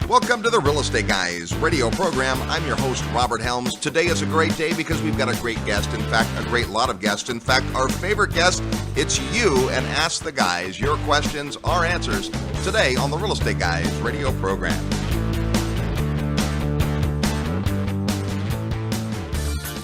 Welcome to the Real Estate Guys radio program. I'm your host, Robert Helms. Today is a great day because we've got a great guest. In fact, a great lot of guests. In fact, our favorite guest, it's you, and Ask the Guys. Your questions, our answers, today on the Real Estate Guys radio program.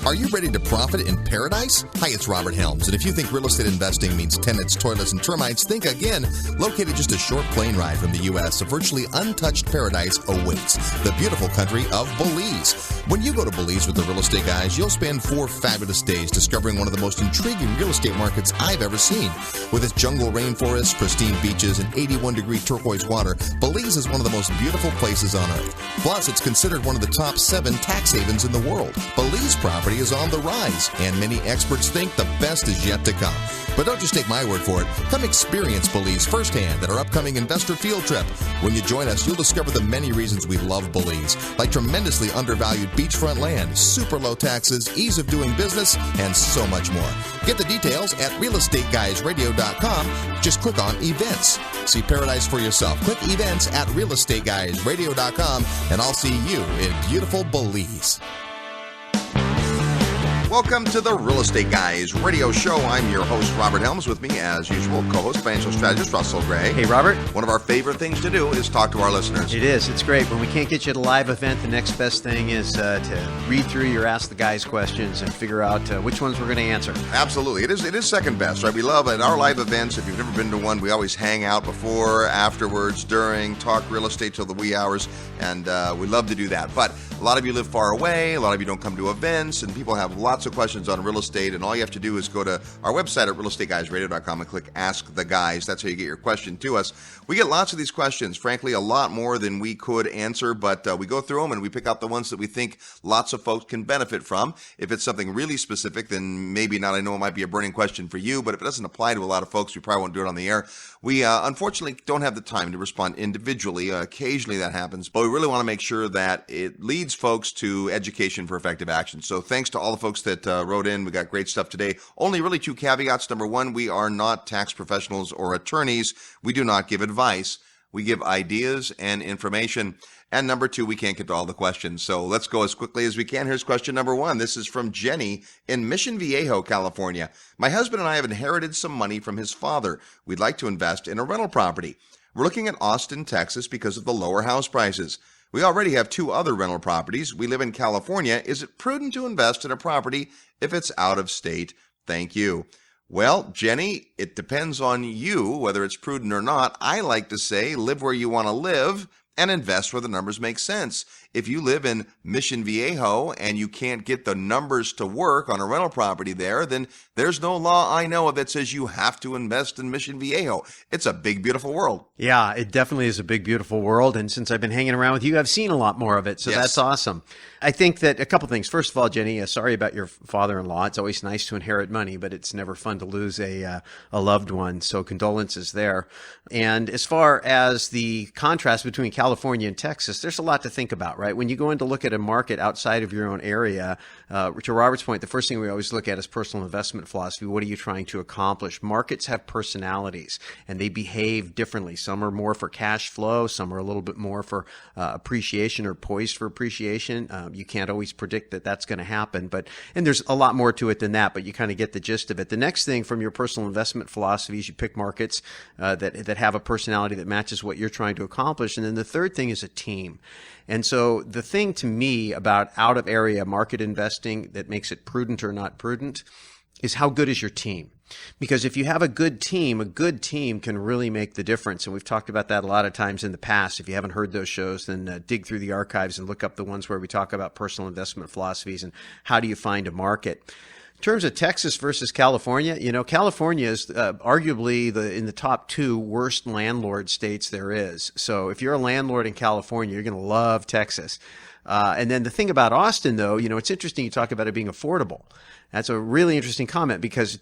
Are you ready to profit in paradise? Hi, it's Robert Helms, and if you think real estate investing means tenants, toilets, and termites, think again. Located just a short plane ride from the U.S., a virtually untouched paradise awaits, the beautiful country of Belize. When you go to Belize with the Real Estate Guys, you'll spend 4 fabulous days discovering one of the most intriguing real estate markets I've ever seen. With its jungle rainforest, pristine beaches, and 81-degree turquoise water, Belize is one of the most beautiful places on earth. Plus, it's considered one of the top 7 tax havens in the world. Belize property is on the rise, and many experts think the best is yet to come. But don't just take my word for it. Come experience Belize firsthand at our upcoming investor field trip. When you join us, you'll discover the many reasons we love Belize, like tremendously undervalued beachfront land, super low taxes, ease of doing business, and so much more. Get the details at realestateguysradio.com. Just click on events. See paradise for yourself. Click events at realestateguysradio.com, and I'll see you in beautiful Belize. Welcome to the Real Estate Guys radio show. I'm your host, Robert Helms. With me, as usual, co-host, financial strategist, Russell Gray. Hey, Robert. One of our favorite things to do is talk to our listeners. It is. It's great. When we can't get you at a live event, the next best thing is to read through your Ask the Guys questions and figure out which ones we're going to answer. Absolutely. It is second best, right? We love at our live events. If you've never been to one, we always hang out before, afterwards, during, talk real estate till the wee hours, and we love to do that. But a lot of you live far away. A lot of you don't come to events, and people have lots of questions on real estate, and all you have to do is go to our website at realestateguysradio.com and click Ask the Guys. That's how you get your question to us. We get lots of these questions, frankly, a lot more than we could answer, but we go through them and we pick out the ones that we think lots of folks can benefit from. If it's something really specific, then maybe not. I know it might be a burning question for you, but if it doesn't apply to a lot of folks, we probably won't do it on the air. We unfortunately don't have the time to respond individually. Occasionally that happens, but we really want to make sure that it leads folks to education for effective action. So thanks to all the folks that wrote in. We got great stuff today. Only really 2 caveats. Number 1, we are not tax professionals or attorneys. We do not give advice. We give ideas and information. And number 2, we can't get to all the questions. So let's go as quickly as we can. Here's question number 1. This is from Jenny in Mission Viejo, California. My husband and I have inherited some money from his father. We'd like to invest in a rental property. We're looking at Austin, Texas because of the lower house prices. We already have 2 other rental properties. We live in California. Is it prudent to invest in a property if it's out of state? Thank you. Well, Jenny, it depends on you whether it's prudent or not. I like to say live where you want to live and invest where the numbers make sense. If you live in Mission Viejo and you can't get the numbers to work on a rental property there, then there's no law I know of that says you have to invest in Mission Viejo. It's a big, beautiful world. Yeah, it definitely is a big, beautiful world. And since I've been hanging around with you, I've seen a lot more of it. So That's awesome. I think that a couple things. First of all, Jenny, sorry about your father-in-law. It's always nice to inherit money, but it's never fun to lose a loved one. So condolences there. And as far as the contrast between California and Texas, there's a lot to think about, right? When you go in to look at a market outside of your own area, to Robert's point, the first thing we always look at is personal investment philosophy. What are you trying to accomplish? Markets have personalities and they behave differently. Some are more for cash flow. Some are a little bit more for appreciation or poised for appreciation. You can't always predict that that's going to happen, and there's a lot more to it than that, but you kind of get the gist of it. The next thing from your personal investment philosophy is you pick markets that have a personality that matches what you're trying to accomplish. And then the third thing is a team. And so the thing to me about out of area market investing that makes it prudent or not prudent is how good is your team? Because if you have a good team can really make the difference. And we've talked about that a lot of times in the past. If you haven't heard those shows, then dig through the archives and look up the ones where we talk about personal investment philosophies and how do you find a market. In terms of Texas versus California, California is arguably in the top 2 worst landlord states there is. So if you're a landlord in California, you're going to love Texas. And then the thing about Austin, though, it's interesting you talk about it being affordable. That's a really interesting comment because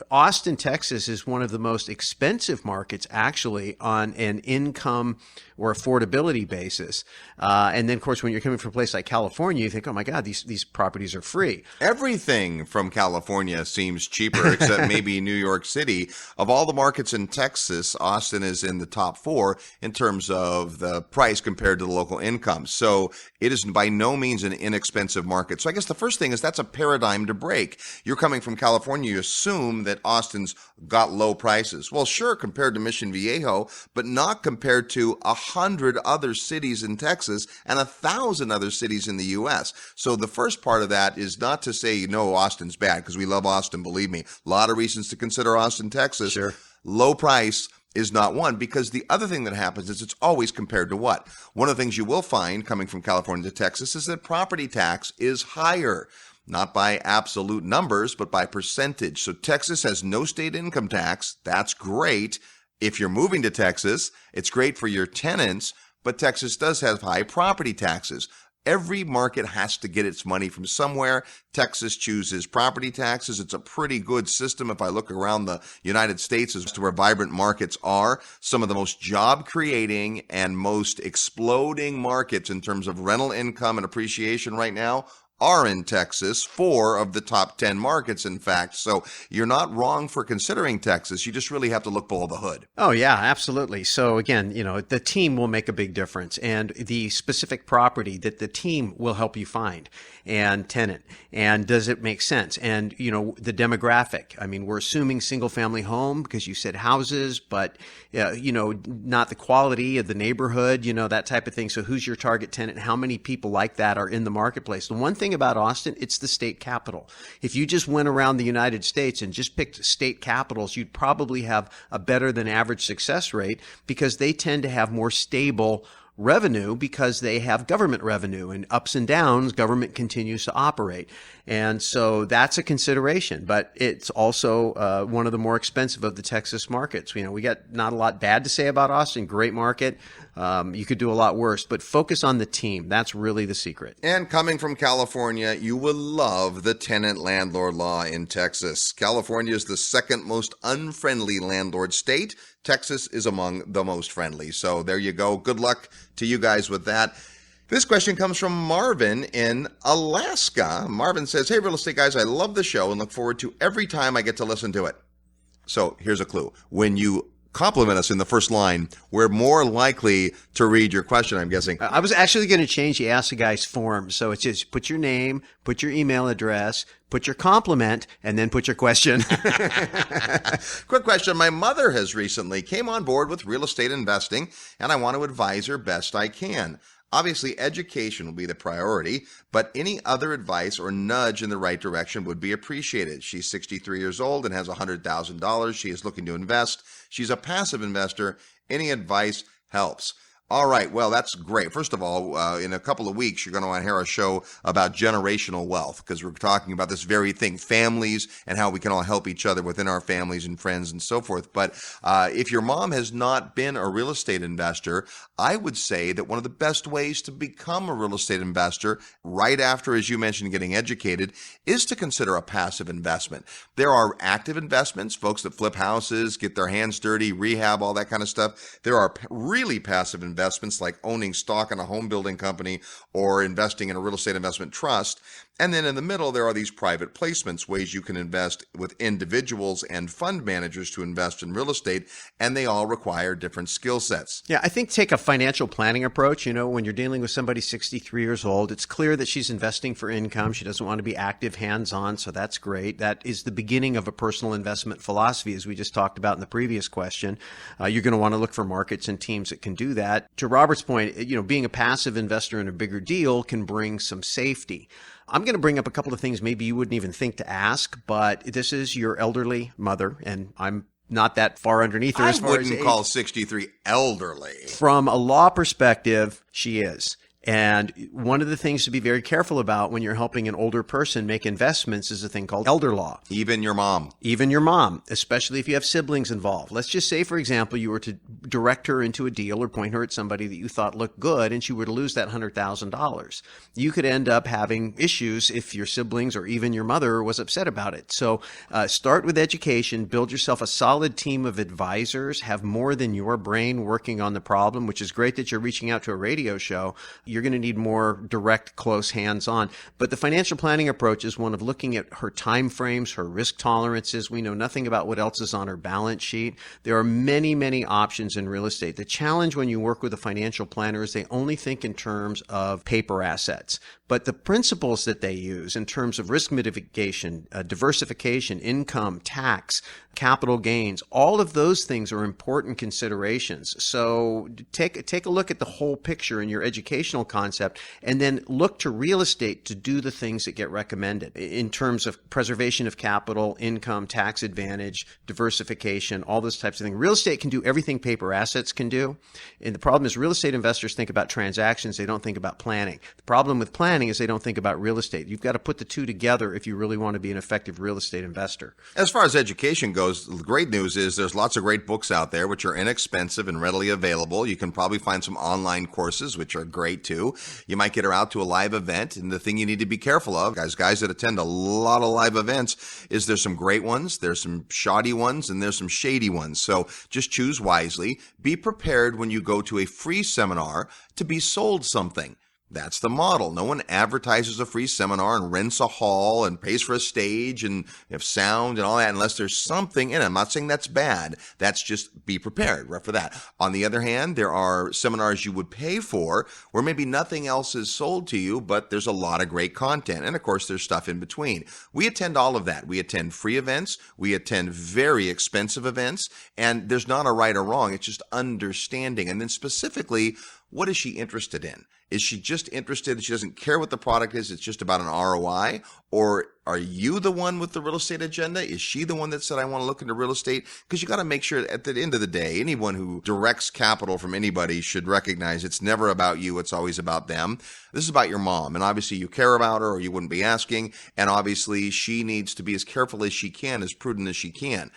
Austin, Texas is one of the most expensive markets actually on an income or affordability basis. And then, of course, when you're coming from a place like California, you think, oh, my God, these properties are free. Everything from California seems cheaper except maybe New York City. Of all the markets in Texas, Austin is in the top 4 in terms of the price compared to the local income. So it is by no means an inexpensive market. So I guess the first thing is that's a paradigm to break. You're coming from California, you assume that Austin's got low prices. Well, sure, compared to Mission Viejo, but not compared to 100 other cities in Texas and 1,000 other cities in the U.S. So the first part of that is not to say, Austin's bad, because we love Austin, believe me. A lot of reasons to consider Austin, Texas. Sure. Low price is not one, because the other thing that happens is it's always compared to what? One of the things you will find coming from California to Texas is that property tax is higher. Not by absolute numbers, but by percentage. So Texas has no state income tax. That's great. If you're moving to Texas, it's great for your tenants, but Texas does have high property taxes. Every market has to get its money from somewhere. Texas chooses property taxes. It's a pretty good system. If I look around the United States as to where vibrant markets are, some of the most job creating and most exploding markets in terms of rental income and appreciation right now are in Texas, 4 of the top 10 markets, in fact. So you're not wrong for considering Texas. You just really have to look below the hood. Oh, yeah, absolutely. So again, the team will make a big difference, and the specific property that the team will help you find and tenant. And does it make sense? And, the demographic. I mean, we're assuming single family home because you said houses, but, not the quality of the neighborhood, that type of thing. So who's your target tenant? How many people like that are in the marketplace? The one thing about Austin, it's the state capital. If you just went around the United States and just picked state capitals, you'd probably have a better than average success rate because they tend to have more stable revenue because they have government revenue, and ups and downs, government continues to operate. And so that's a consideration, but it's also one of the more expensive of the Texas markets. We got not a lot bad to say about Austin. Great market. You could do a lot worse, but focus on the team. That's really the secret. And coming from California, you will love the tenant-landlord law in Texas. California is the second most unfriendly landlord state. Texas is among the most friendly. So there you go. Good luck to you guys with that. This question comes from Marvin in Alaska. Marvin says, hey, real estate guys, I love the show and look forward to every time I get to listen to it. So here's a clue. When you compliment us in the first line, we're more likely to read your question, I'm guessing. I was actually going to change the Ask the Guys form. So it's just put your name, put your email address, put your compliment, and then put your question. Quick question. My mother has recently came on board with real estate investing, and I want to advise her best I can. Obviously, education will be the priority, but any other advice or nudge in the right direction would be appreciated. She's 63 years old and has $100,000. She is looking to invest. She's a passive investor. Any advice helps. All right. Well, that's great. First of all, in a couple of weeks, you're going to want to hear a show about generational wealth, because we're talking about this very thing, families, and how we can all help each other within our families and friends and so forth. But if your mom has not been a real estate investor, I would say that one of the best ways to become a real estate investor right after, as you mentioned, getting educated, is to consider a passive investment. There are active investments, folks that flip houses, get their hands dirty, rehab, all that kind of stuff. There are really passive investments like owning stock in a home building company or investing in a real estate investment trust. And then in the middle, there are these private placements, ways you can invest with individuals and fund managers to invest in real estate, and they all require different skill sets. Yeah, I think take a financial planning approach. When you're dealing with somebody 63 years old, it's clear that she's investing for income. She doesn't want to be active, hands-on, so that's great. That is the beginning of a personal investment philosophy, as we just talked about in the previous question. You're going to want to look for markets and teams that can do that. To Robert's point, being a passive investor in a bigger deal can bring some safety. I'm going to bring up a couple of things maybe you wouldn't even think to ask, but this is your elderly mother, and I'm not that far underneath her as far as age. I wouldn't call 63 elderly. From a law perspective, she is. And one of the things to be very careful about when you're helping an older person make investments is a thing called elder law. Even your mom. Even your mom, especially if you have siblings involved. Let's just say, for example, you were to direct her into a deal or point her at somebody that you thought looked good and she were to lose that $100,000. You could end up having issues if your siblings or even your mother was upset about it. So start with education, build yourself a solid team of advisors, have more than your brain working on the problem, which is great that you're reaching out to a radio show. You're going to need more direct, close, hands-on. But the financial planning approach is one of looking at her time frames, her risk tolerances. We know nothing about what else is on her balance sheet. There are many, many options in real estate. The challenge when you work with a financial planner is they only think in terms of paper assets. But the principles that they use in terms of risk mitigation, diversification, income, tax, capital gains, all of those things are important considerations. So take a look at the whole picture in your educational concept and then look to real estate to do the things that get recommended in terms of preservation of capital, income, tax advantage, diversification, all those types of things. Real estate can do everything paper assets can do. And the problem is real estate investors think about transactions. They don't think about planning. The problem with planning is they don't think about real estate. You've got to put the two together if you really want to be an effective real estate investor. As far as education goes, the great news is there's lots of great books out there which are inexpensive and readily available. You can probably find some online courses which are great too. You might get her out to a live event, and the thing you need to be careful of, guys that attend a lot of live events, is there's some great ones, there's some shoddy ones, and there's some shady ones. So just choose wisely. Be prepared when you go to a free seminar to be sold something. That's the model. No one advertises a free seminar and rents a hall and pays for a stage and have sound and all that unless there's something in it. I'm not saying that's bad. That's just be prepared for that. On the other hand, there are seminars you would pay for where maybe nothing else is sold to you, but there's a lot of great content. And of course, there's stuff in between. We attend all of that. We attend free events. We attend very expensive events. And there's not a right or wrong. It's just understanding. And then specifically, what is she interested in? Is she just interested? She doesn't care what the product is. It's just about an ROI. Or are you the one with the real estate agenda? Is she the one that said, I want to look into real estate? Because you got to make sure at the end of the day, anyone who directs capital from anybody should recognize it's never about you. It's always about them. This is about your mom. And obviously you care about her or you wouldn't be asking. And obviously she needs to be as careful as she can, as prudent as she can.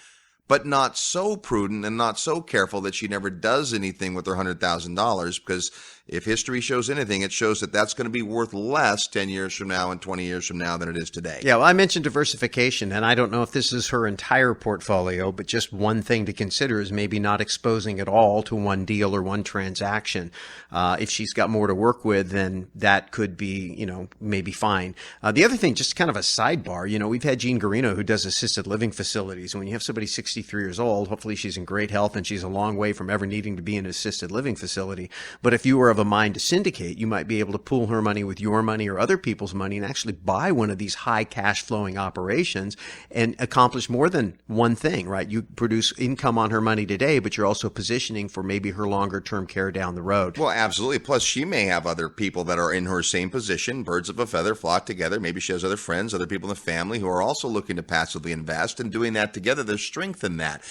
But not so prudent and not so careful that she never does anything with her $100,000, because if history shows anything, it shows that that's going to be worth less 10 years from now and 20 years from now than it is today. Yeah, well, I mentioned diversification, and I don't know if this is her entire portfolio, but just one thing to consider is maybe not exposing it all to one deal or one transaction. If she's got more to work with, then that could be, maybe fine. The other thing, just kind of a sidebar, we've had Jean Garino who does assisted living facilities. And when you have somebody 63 years old, hopefully she's in great health and she's a long way from ever needing to be in an assisted living facility. But if you were of a mind to syndicate, you might be able to pool her money with your money or other people's money and actually buy one of these high cash flowing operations and accomplish more than one thing, right? You produce income on her money today, but you're also positioning for maybe her longer term care down the road. Well, absolutely. Plus, she may have other people that are in her same position. Birds of a feather flock together. Maybe she has other friends, other people in the family who are also looking to passively invest, and doing that together, there's strength in that.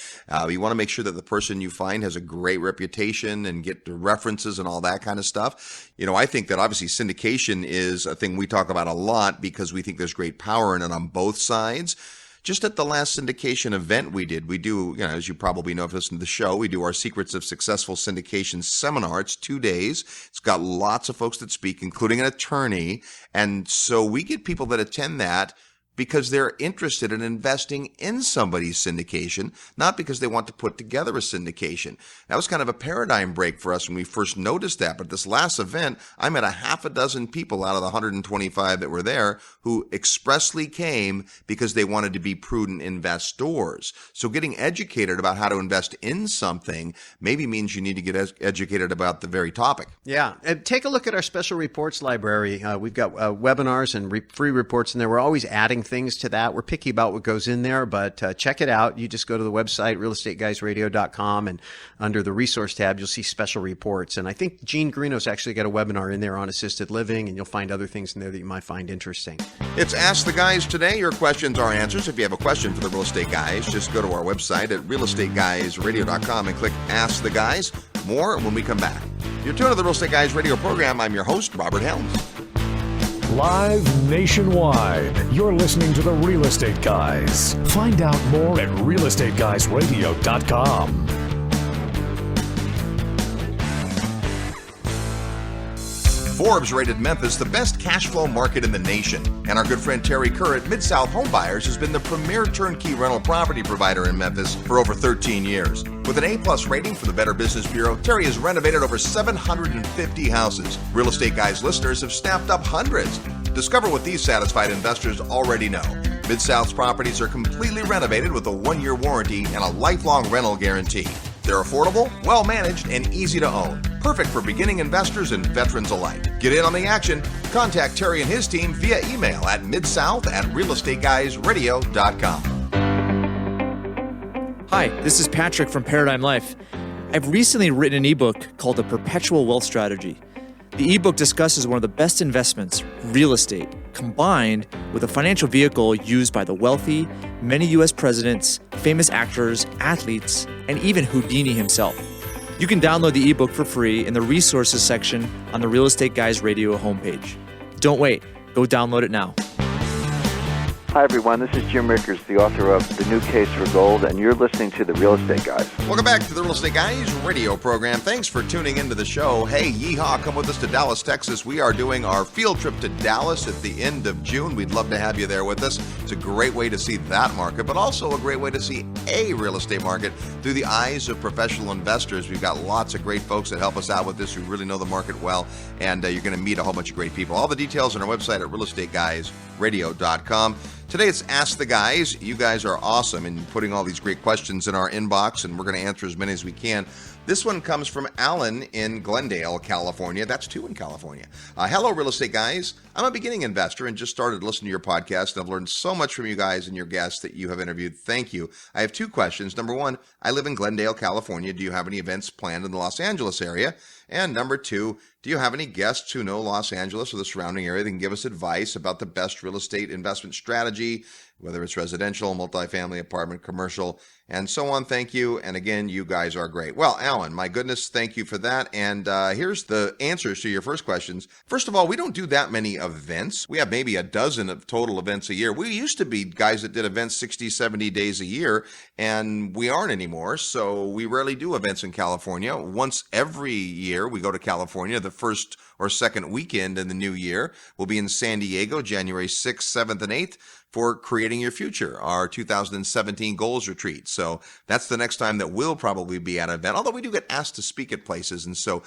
You want to make sure that the person you find has a great reputation and get the references and all that kind of stuff. I think that obviously syndication is a thing we talk about a lot because we think there's great power in it on both sides. Just at the last syndication event we do, as you probably know if you listen to the show, we do our Secrets of Successful Syndication seminar. It's 2 days. It's got lots of folks that speak, including an attorney. And so we get people that attend that because they're interested in investing in somebody's syndication, not because they want to put together a syndication. That was kind of a paradigm break for us when we first noticed that. But this last event, I met a half a dozen people out of the 125 that were there who expressly came because they wanted to be prudent investors. So getting educated about how to invest in something maybe means you need to get educated about the very topic. Yeah. And take a look at our special reports library. We've got webinars and free reports in there. We're always adding things to that. We're picky about what goes in there, but check it out. You just go to the website, realestateguysradio.com, and under the resource tab, you'll see special reports. And I think Jean Garino's actually got a webinar in there on assisted living, and you'll find other things in there that you might find interesting. It's Ask the Guys today. Your questions are answers. If you have a question for the Real Estate Guys, just go to our website at realestateguysradio.com and click Ask the Guys. More when we come back. You're tuned to the Real Estate Guys radio program. I'm your host, Robert Helms. Live nationwide, you're listening to the Real Estate Guys. Find out more at realestateguysradio.com. Forbes rated Memphis the best cash flow market in the nation. And our good friend Terry Kerr at Mid-South Home Buyers has been the premier turnkey rental property provider in Memphis for over 13 years. With an A-plus rating from the Better Business Bureau, Terry has renovated over 750 houses. Real Estate Guys listeners have snapped up hundreds. Discover what these satisfied investors already know. Mid-South's properties are completely renovated with a 1-year warranty and a lifelong rental guarantee. They're affordable, well-managed, and easy to own. Perfect for beginning investors and veterans alike. Get in on the action. Contact Terry and his team via email at midsouth@realestateguysradio.com. Hi, this is Patrick from Paradigm Life. I've recently written an ebook called The Perpetual Wealth Strategy. The ebook discusses one of the best investments, real estate, combined with a financial vehicle used by the wealthy, many U.S. presidents, famous actors, athletes, and even Houdini himself. You can download the ebook for free in the resources section on the Real Estate Guys Radio homepage. Don't wait. Go download it now. Hi, everyone. This is Jim Rickers, the author of The New Case for Gold, and you're listening to The Real Estate Guys. Welcome back to the Real Estate Guys radio program. Thanks for tuning into the show. Hey, yeehaw, come with us to Dallas, Texas. We are doing our field trip to Dallas at the end of June. We'd love to have you there with us. It's a great way to see that market, but also a great way to see a real estate market through the eyes of professional investors. We've got lots of great folks that help us out with this who really know the market well, and you're going to meet a whole bunch of great people. All the details on our website at realestateguysradio.com. Today it's Ask the Guys. You guys are awesome in putting all these great questions in our inbox, and we're going to answer as many as we can. This one comes from Alan in Glendale, California. That's 2 in California. Hello, Real Estate Guys. I'm a beginning investor and just started listening to your podcast. I've learned so much from you guys and your guests that you have interviewed. Thank you. I have 2 questions. Number 1, I live in Glendale, California. Do you have any events planned in the Los Angeles area? And number 2, do you have any guests who know Los Angeles or the surrounding area that can give us advice about the best real estate investment strategy, whether it's residential, multifamily, apartment, commercial, and so on? Thank you. And again, you guys are great. Well, Alan, my goodness, thank you for that. And here's the answers to your first questions. First of all, we don't do that many events. We have maybe a dozen of total events a year. We used to be guys that did events 60, 70 days a year, and we aren't anymore. So we rarely do events in California. Once every year, we go to California the first or second weekend in the new year. We'll be in San Diego, January 6th, 7th, and 8th for Creating Your Future, our 2017 goals retreat. So that's the next time that we'll probably be at an event, although we do get asked to speak at places. And so,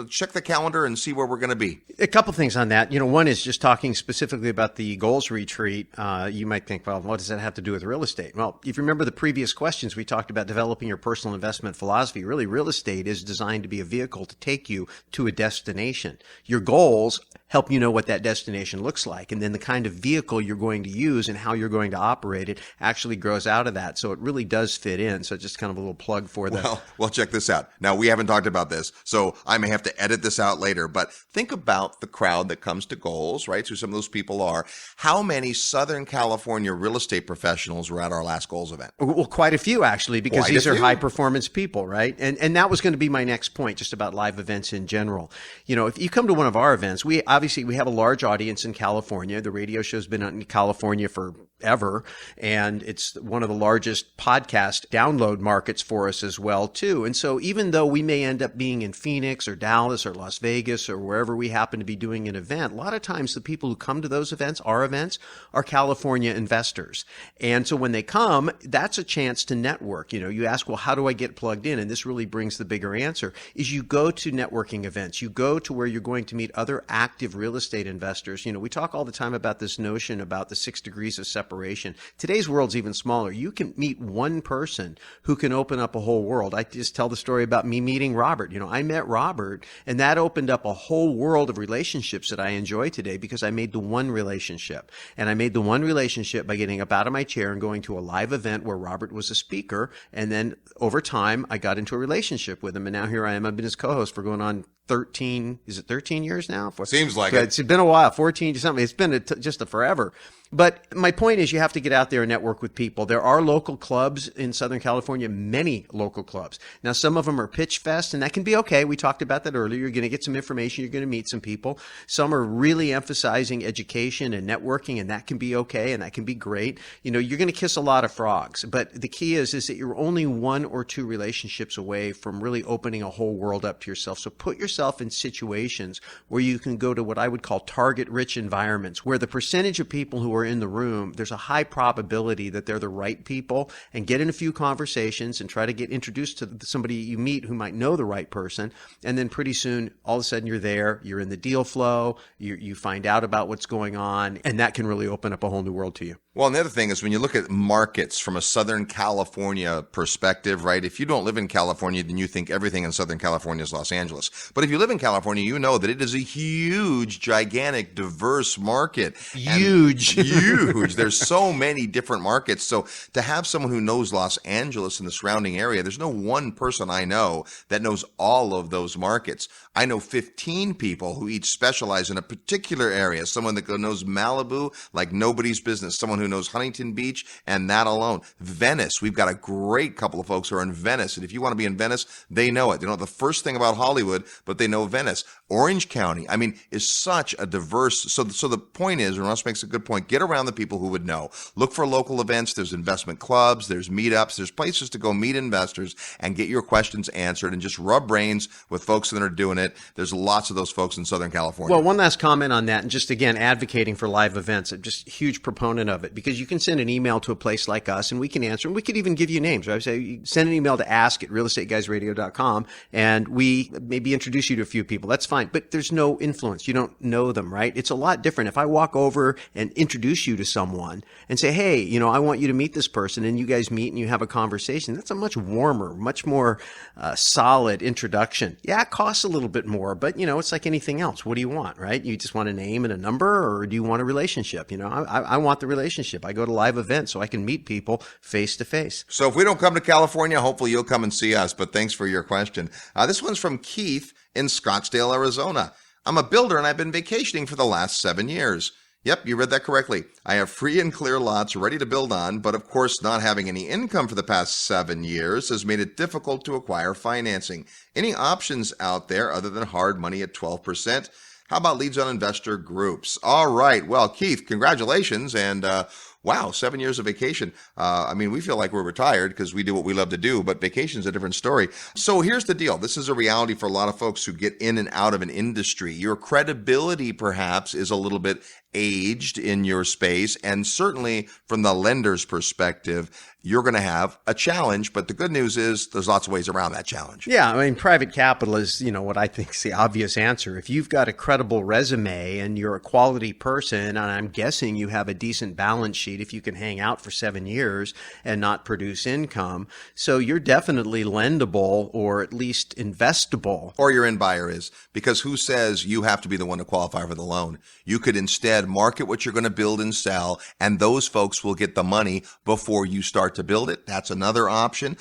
check the calendar and see where we're going to be. A couple things on that. One is just talking specifically about the goals retreat. You might think, well, what does that have to do with real estate? Well, if you remember the previous questions, we talked about developing your personal investment philosophy. Really, real estate is designed to be a vehicle to take you to a destination. Your goals help you know what that destination looks like, and then the kind of vehicle you're going to use and how you're going to operate it actually grows out of that. So it really does fit in. So just kind of a little plug for that. Well, check this out. Now, we haven't talked about this, so I may have to edit this out later, but think about the crowd that comes to goals, right? So some of those people are. How many Southern California real estate professionals were at our last goals event? Well, quite a few, actually, because these are high performance people, right? And that was going to be my next point, just about live events in general. If you come to one of our events, we have a large audience in California. The radio show's been in California forever, and it's one of the largest podcast download markets for us as well, too. And so even though we may end up being in Phoenix or Dallas or Las Vegas or wherever we happen to be doing an event, a lot of times the people who come to those events, our events, are California investors. And so when they come, that's a chance to network. You ask, well, how do I get plugged in? And this really brings the bigger answer, is you go to networking events. You go to where you're going to meet other active real estate investors. We talk all the time about this notion about the 6 degrees of separation. Today's world's even smaller. You can meet one person who can open up a whole world. I just tell the story about me meeting Robert. I met Robert, and that opened up a whole world of relationships that I enjoy today because I made the one relationship. And I made the one relationship by getting up out of my chair and going to a live event where Robert was a speaker. And then over time, I got into a relationship with him. And now here I am. I've been his co-host for going on 13 years now? Seems like it. It's been a while, 14 to something. It's been just a forever. But my point is you have to get out there and network with people. There are local clubs in Southern California, many local clubs. Now, some of them are pitch fest, and that can be okay. We talked about that earlier. You're going to get some information. You're going to meet some people. Some are really emphasizing education and networking, and that can be okay, and that can be great. You're going to kiss a lot of frogs. But the key is that you're only 1 or 2 relationships away from really opening a whole world up to yourself. So put yourself in situations where you can go to what I would call target-rich environments, where the percentage of people who are in the room, there's a high probability that they're the right people, and get in a few conversations and try to get introduced to somebody you meet who might know the right person. And then pretty soon, all of a sudden you're there, you're in the deal flow, you find out about what's going on, and that can really open up a whole new world to you. Well, and the other thing is when you look at markets from a Southern California perspective, right? If you don't live in California, then you think everything in Southern California is Los Angeles. But if you live in California, you know that it is a huge, gigantic, diverse market. Huge. Huge. There's so many different markets. So to have someone who knows Los Angeles and the surrounding area, there's no one person I know that knows all of those markets. I know 15 people who each specialize in a particular area. Someone that knows Malibu like nobody's business. Someone who knows Huntington Beach, and that alone. Venice, we've got a great couple of folks who are in Venice, and if you want to be in Venice, they know it. They know the first thing about Hollywood, but they know Venice. Orange County, is such a diverse, so the point is, and Russ makes a good point, get around the people who would know. Look for local events. There's investment clubs, there's meetups, there's places to go meet investors and get your questions answered and just rub brains with folks that are doing it. There's lots of those folks in Southern California. Well, one last comment on that, and just again, advocating for live events. I'm just a huge proponent of it, because you can send an email to a place like us and we can answer, and we could even give you names. Right? Say, send an email to ask@realestateguysradio.com and we maybe introduce you to a few people. That's fine. But there's no influence. You don't know them, right? It's a lot different. If I walk over and introduce you to someone and say, hey, I want you to meet this person, and you guys meet and you have a conversation, that's a much warmer, much more solid introduction. Yeah, it costs a little bit more, but it's like anything else. What do you want, right? You just want a name and a number, or do you want a relationship? I want the relationship. I go to live events so I can meet people face to face. So if we don't come to California, hopefully you'll come and see us. But thanks for your question. This one's from Keith in Scottsdale, Arizona. I'm a builder and I've been vacationing for the last 7 years. Yep, you read that correctly. I have free and clear lots ready to build on, but of course not having any income for the past 7 years has made it difficult to acquire financing. Any options out there other than hard money at 12%? How about leads on investor groups? All right. Well, Keith, congratulations. And wow, 7 years of vacation. We feel like we're retired because we do what we love to do, but vacation's a different story. So here's the deal. This is a reality for a lot of folks who get in and out of an industry. Your credibility perhaps is a little bit aged in your space, and certainly from the lender's perspective, you're going to have a challenge, but the good news is there's lots of ways around that challenge. Yeah, private capital is, what I think is the obvious answer. If you've got a credible resume and you're a quality person, and I'm guessing you have a decent balance sheet if you can hang out for 7 years and not produce income, so you're definitely lendable or at least investable. Or your end buyer is, because who says you have to be the one to qualify for the loan? You could instead market what you're going to build and sell, and those folks will get the money before you start to build it. That's another option.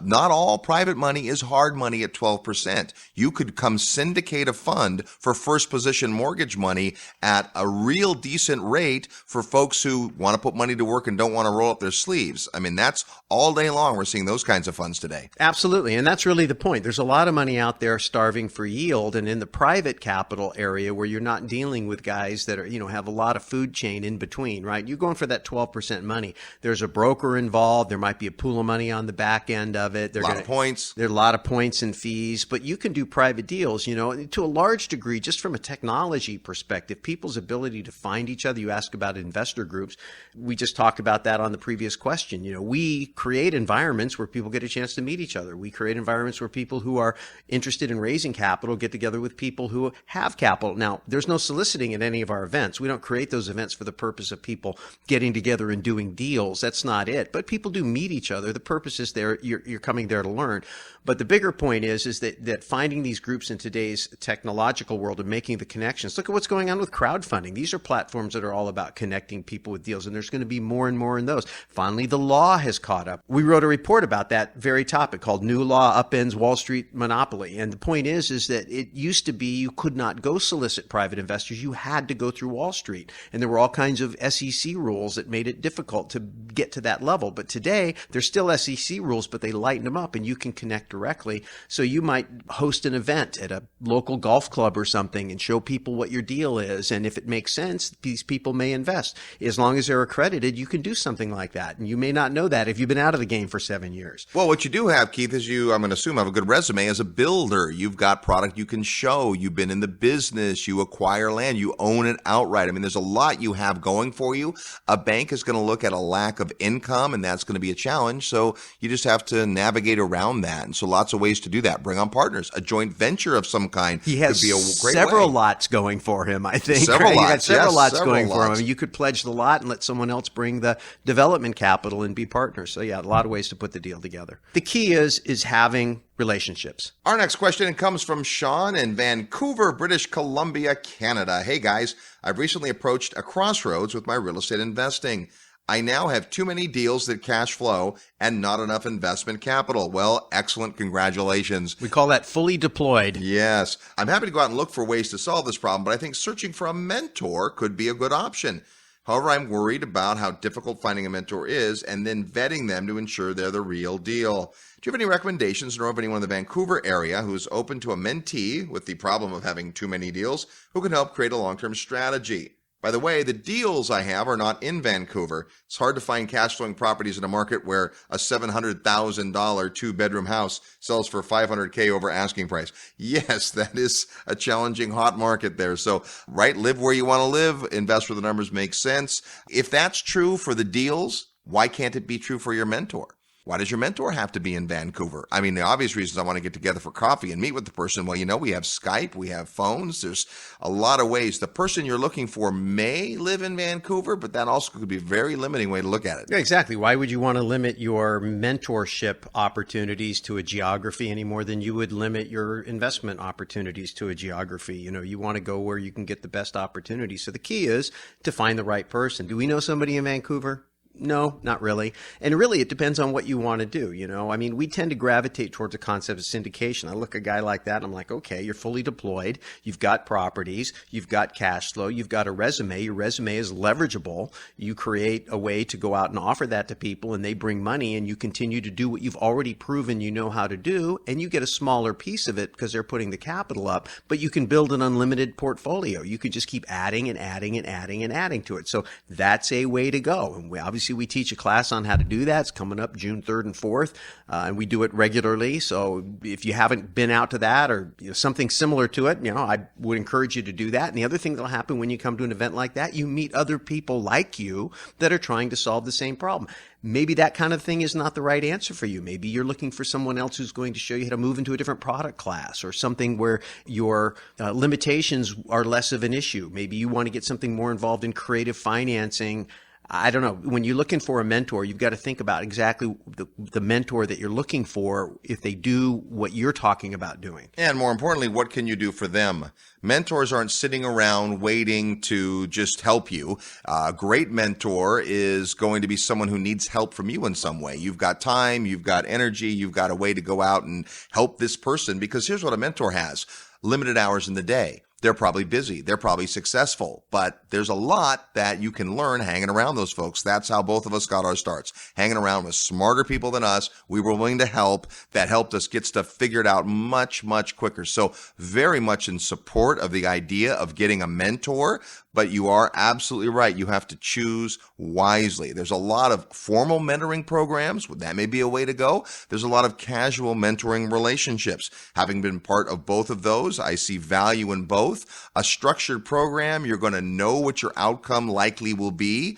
Not all private money is hard money at 12%. You could come syndicate a fund for first position mortgage money at a real decent rate for folks who want to put money to work and don't want to roll up their sleeves. That's all day long. We're seeing those kinds of funds today. Absolutely. And that's really the point. There's a lot of money out there starving for yield. And in the private capital area where you're not dealing with guys that are, have a lot of food chain in between, right? You're going for that 12% money. There's a broker involved. There might be a pool of money on the back end of it. A lot of points. There are a lot of points and fees, but you can do private deals, to a large degree, just from a technology perspective, people's ability to find each other. You ask about investor groups. We just talked about that on the previous question. We create environments where people get a chance to meet each other. We create environments where people who are interested in raising capital get together with people who have capital. Now, there's no soliciting at any of our events. We don't don't create those events for the purpose of people getting together and doing deals. That's not it. But people do meet each other. The purpose is there. You're coming there to learn. But the bigger point is that finding these groups in today's technological world and making the connections. Look at what's going on with crowdfunding. These are platforms that are all about connecting people with deals, and there's going to be more and more in those. Finally, the law has caught up. We wrote a report about that very topic called New Law Upends Wall Street Monopoly. And the point is that it used to be you could not go solicit private investors. You had to go through Wall Street. And there were all kinds of SEC rules that made it difficult to get to that level. But today, there's still SEC rules, but they lighten them up and you can connect directly. So you might host an event at a local golf club or something and show people what your deal is. And if it makes sense, these people may invest. As long as they're accredited, you can do something like that. And you may not know that if you've been out of the game for 7 years. Well, what you do have, Keith, is I'm going to assume, have a good resume as a builder. You've got product you can show. You've been in the business. You acquire land. You own it outright. I mean, there's a lot you have going for you. A bank is going to look at a lack of income, and that's going to be a challenge. So you just have to navigate around that. And so lots of ways to do that. Bring on partners. A joint venture of some kind. He has could be a great several way. Lots going for him, I think. Several right? lots. He got several Yes, lots several going for him. lots. I mean, you could pledge the lot and let someone else bring the development capital and be partners. So yeah, a lot of ways to put the deal together. The key is having relationships. Our next question comes from Sean in Vancouver, British Columbia, Canada. Hey guys, I've recently approached a crossroads with my real estate investing. I now have too many deals that cash flow and not enough investment capital. Well, excellent. Congratulations. We call that fully deployed. Yes. I'm happy to go out and look for ways to solve this problem, but I think searching for a mentor could be a good option. However, I'm worried about how difficult finding a mentor is and then vetting them to ensure they're the real deal. Do you have any recommendations or know of anyone in the Vancouver area who's open to a mentee with the problem of having too many deals who can help create a long-term strategy? By the way, the deals I have are not in Vancouver. It's hard to find cash flowing properties in a market where a $700,000 two-bedroom house sells for $500K over asking price. Yes, that is a challenging hot market there. So, right, live where you want to live, invest where the numbers make sense. If that's true for the deals, why can't it be true for your mentor? Why does your mentor have to be in Vancouver? I mean, the obvious reasons I want to get together for coffee and meet with the person. Well, we have Skype, we have phones. There's a lot of ways. The person you're looking for may live in Vancouver, but that also could be a very limiting way to look at it. Yeah, exactly. Why would you want to limit your mentorship opportunities to a geography any more than you would limit your investment opportunities to a geography? You want to go where you can get the best opportunities. So the key is to find the right person. Do we know somebody in Vancouver? No, not really. And really, it depends on what you want to do. I mean, we tend to gravitate towards the concept of syndication. I look at a guy like that and I'm like, okay, you're fully deployed. You've got properties. You've got cash flow. You've got a resume. Your resume is leverageable. You create a way to go out and offer that to people and they bring money and you continue to do what you've already proven you know how to do. And you get a smaller piece of it because they're putting the capital up, but you can build an unlimited portfolio. You can just keep adding and adding and adding and adding to it. So that's a way to go. And we teach a class on how to do that. It's coming up June 3rd and 4th, and we do it regularly. So if you haven't been out to that or something similar to it, I would encourage you to do that. And the other thing that'll happen when you come to an event like that, you meet other people like you that are trying to solve the same problem. Maybe that kind of thing is not the right answer for you. Maybe you're looking for someone else who's going to show you how to move into a different product class or something where your limitations are less of an issue. Maybe you want to get something more involved in creative financing. I don't know. When you're looking for a mentor, you've got to think about exactly the mentor that you're looking for if they do what you're talking about doing. And more importantly, what can you do for them? Mentors aren't sitting around waiting to just help you. A great mentor is going to be someone who needs help from you in some way. You've got time, you've got energy, you've got a way to go out and help this person, because here's what a mentor has: limited hours in the day. They're probably busy. They're probably successful, but there's a lot that you can learn hanging around those folks. That's how both of us got our starts, hanging around with smarter people than us. We were willing to help. That helped us get stuff figured out much, much quicker. So very much in support of the idea of getting a mentor, but you are absolutely right. You have to choose wisely. There's a lot of formal mentoring programs. That may be a way to go. There's a lot of casual mentoring relationships. Having been part of both of those, I see value in both. both. A structured program, you're going to know what your outcome likely will be.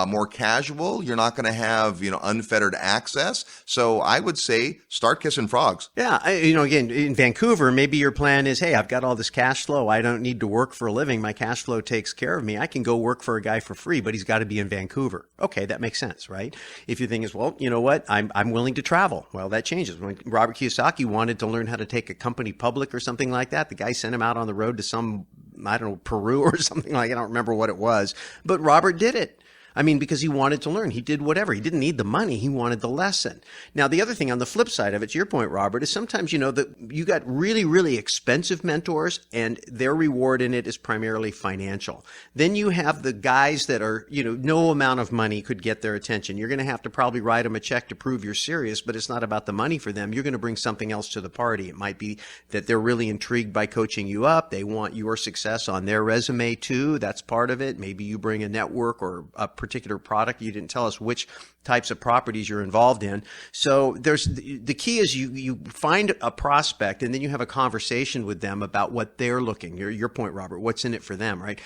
More casual, you're not going to have, unfettered access. So I would say start kissing frogs. Yeah. Again, in Vancouver, maybe your plan is, hey, I've got all this cash flow. I don't need to work for a living. My cash flow takes care of me. I can go work for a guy for free, but he's got to be in Vancouver. Okay, that makes sense, right? If your thing is, well, you know what? I'm willing to travel. Well, that changes. When Robert Kiyosaki wanted to learn how to take a company public or something like that, the guy sent him out on the road to some, I don't know, Peru or something like that. I don't remember what it was, but Robert did it. Because he wanted to learn. He did whatever. He didn't need the money. He wanted the lesson. Now, the other thing on the flip side of it, to your point, Robert, is sometimes, that you got really, really expensive mentors and their reward in it is primarily financial. Then you have the guys that are, no amount of money could get their attention. You're going to have to probably write them a check to prove you're serious, but it's not about the money for them. You're going to bring something else to the party. It might be that they're really intrigued by coaching you up. They want your success on their resume too. That's part of it. Maybe you bring a network or a particular product. You didn't tell us which types of properties you're involved in. So the key is you find a prospect and then you have a conversation with them about what they're looking. Your point, Robert, what's in it for them, right?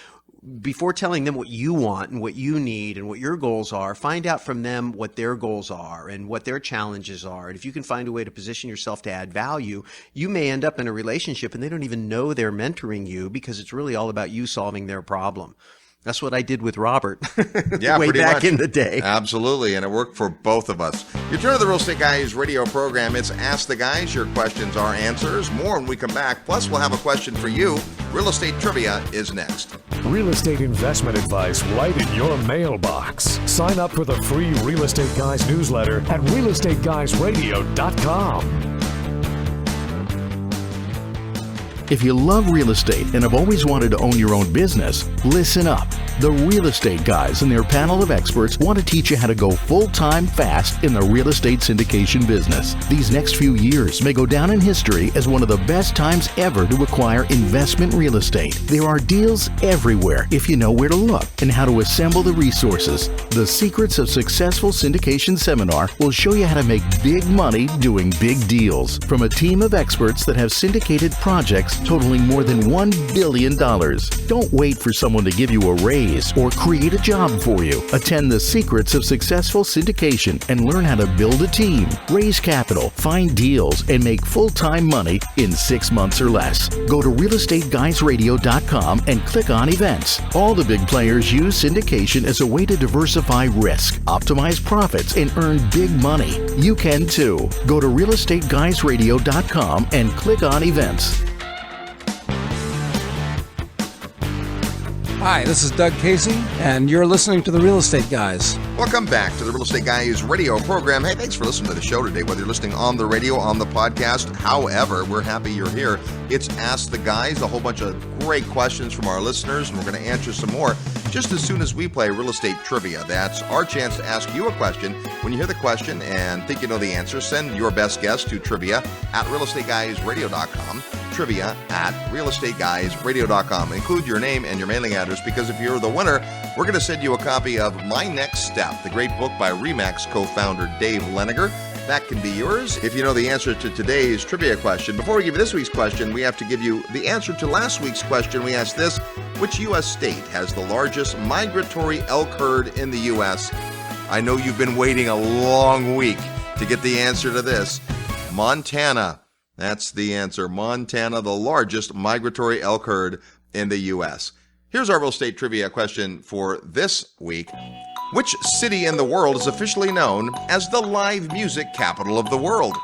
Before telling them what you want and what you need and what your goals are, find out from them what their goals are and what their challenges are. And if you can find a way to position yourself to add value, you may end up in a relationship and they don't even know they're mentoring you because it's really all about you solving their problem. That's what I did with Robert way back in the day. Absolutely, and it worked for both of us. You turn to the Real Estate Guys radio program. It's Ask the Guys. Your questions are answers. More when we come back. Plus, we'll have a question for you. Real Estate Trivia is next. Real estate investment advice right in your mailbox. Sign up for the free Real Estate Guys newsletter at realestateguysradio.com. If you love real estate and have always wanted to own your own business, listen up. The Real Estate Guys and their panel of experts want to teach you how to go full-time fast in the real estate syndication business. These next few years may go down in history as one of the best times ever to acquire investment real estate. There are deals everywhere if you know where to look and how to assemble the resources. The Secrets of Successful Syndication seminar will show you how to make big money doing big deals from a team of experts that have syndicated projects totaling more than $1 billion. Don't wait for someone to give you a raise or create a job for you. Attend the Secrets of Successful Syndication and learn how to build a team, raise capital, find deals, and make full-time money in 6 months or less. Go to realestateguysradio.com and click on events. All the big players use syndication as a way to diversify risk, optimize profits, and earn big money. You can too. Go to realestateguysradio.com and click on events. Hi, this is Doug Casey, and you're listening to The Real Estate Guys. Welcome back to the Real Estate Guys radio program. Hey, thanks for listening to the show today, whether you're listening on the radio, on the podcast, however, we're happy you're here. It's Ask the Guys, a whole bunch of great questions from our listeners, and we're going to answer some more just as soon as we play Real Estate Trivia. That's our chance to ask you a question. When you hear the question and think you know the answer, send your best guess to trivia@realestateguysradio.com. trivia@realestateguysradio.com. Include your name and your mailing address, because if you're the winner, we're going to send you a copy of My Next Step, the great book by RE/MAX co-founder Dave Leniger. That can be yours if you know the answer to today's trivia question. Before we give you this week's question, we have to give you the answer to last week's question. We asked this: which U.S. state has the largest migratory elk herd in the U.S.? I know you've been waiting a long week to get the answer to this. Montana. That's the answer. Montana, the largest migratory elk herd in the U.S. Here's our real estate trivia question for this week. Which city in the world is officially known as the live music capital of the world?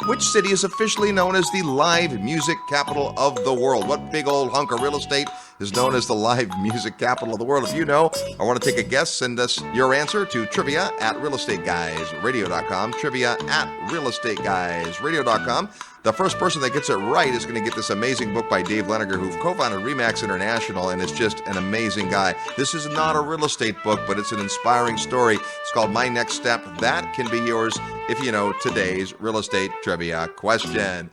Which city is officially known as the live music capital of the world? What big old hunk of real estate is known as the live music capital of the world? If you know or want to take a guess, send us your answer to trivia@realestateguysradio.com. Trivia@realestateguysradio.com. The first person that gets it right is going to get this amazing book by Dave Leniger, who co-founded RE/MAX International and is just an amazing guy. This is not a real estate book, but it's an inspiring story. It's called My Next Step. That can be yours if you know today's real estate trivia question.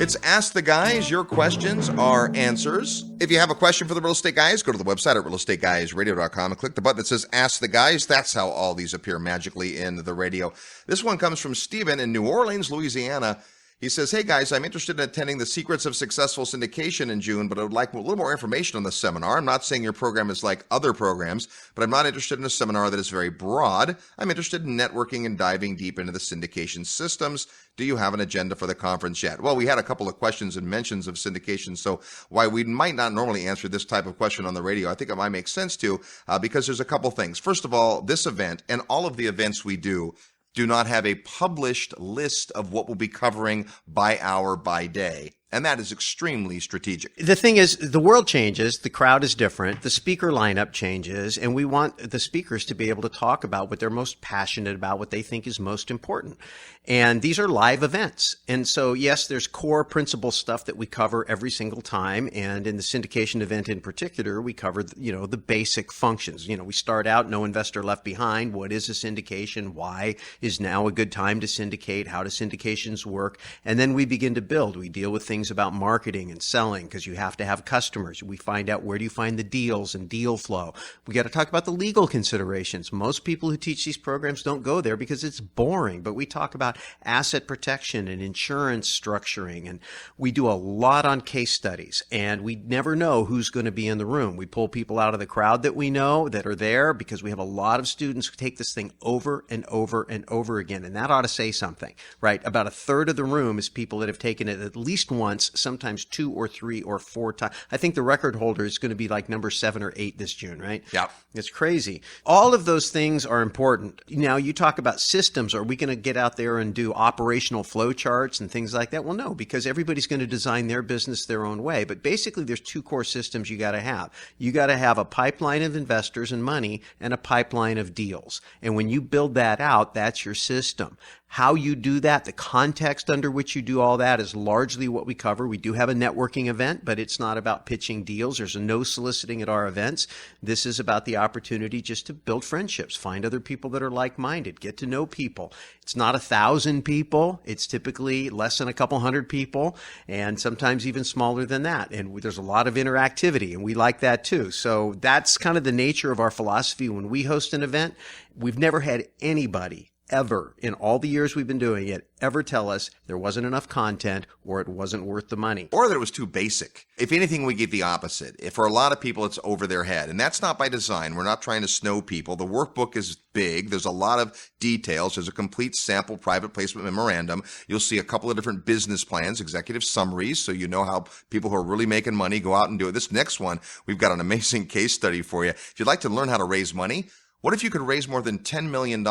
It's Ask the Guys. Your questions are answers. If you have a question for the Real Estate Guys, go to the website at realestateguysradio.com and click the button that says Ask the Guys. That's how all these appear magically in the radio. This one comes from Stephen in New Orleans, Louisiana. He says, hey guys, I'm interested in attending the Secrets of Successful Syndication in June, but I would like a little more information on the seminar. I'm not saying your program is like other programs, but I'm not interested in a seminar that is very broad. I'm interested in networking and diving deep into the syndication systems. Do you have an agenda for the conference yet? Well, we had a couple of questions and mentions of syndication, so why we might not normally answer this type of question on the radio, I think it might make sense to, because there's a couple things. First of all, this event and all of the events we do not have a published list of what we'll be covering by hour, by day. And that is extremely strategic. The thing is, the world changes, the crowd is different, the speaker lineup changes, and we want the speakers to be able to talk about what they're most passionate about, what they think is most important. And these are live events. And so, yes, there's core principle stuff that we cover every single time. And in the syndication event in particular, we cover, the basic functions. We start out, no investor left behind. What is a syndication? Why is now a good time to syndicate? How do syndications work? And then we begin to build. We deal with things about marketing and selling because you have to have customers. We find out where do you find the deals and deal flow. We got to talk about the legal considerations. Most people who teach these programs don't go there because it's boring, but we talk about asset protection and insurance structuring, and we do a lot on case studies, and we never know who's going to be in the room. We pull people out of the crowd that we know that are there because we have a lot of students who take this thing over and over and over again, and that ought to say something, right? About a third of the room is people that have taken it at least once, sometimes 2 or 3 or 4 times. I think the record holder is going to be like number 7 or 8 this June, right? Yeah. It's crazy. All of those things are important. Now, you talk about systems. Are we going to get out there and do operational flow charts and things like that? Well, no, because everybody's going to design their business their own way. But basically, there's 2 core systems you got to have. You got to have a pipeline of investors and money and a pipeline of deals. And when you build that out, that's your system. How you do that, the context under which you do all that is largely what we cover. We do have a networking event, but it's not about pitching deals. There's no soliciting at our events. This is about the opportunity just to build friendships, find other people that are like-minded, get to know people. It's not 1,000 people. It's typically less than a couple hundred people, and sometimes even smaller than that. And there's a lot of interactivity, and we like that too. So that's kind of the nature of our philosophy when we host an event. We've never had anybody ever, in all the years we've been doing it, ever tell us there wasn't enough content or it wasn't worth the money. Or that it was too basic. If anything, we get the opposite. If for a lot of people, it's over their head. And that's not by design. We're not trying to snow people. The workbook is big. There's a lot of details. There's a complete sample private placement memorandum. You'll see a couple of different business plans, executive summaries, so you know how people who are really making money go out and do it. This next one, we've got an amazing case study for you. If you'd like to learn how to raise money, what if you could raise more than $10 million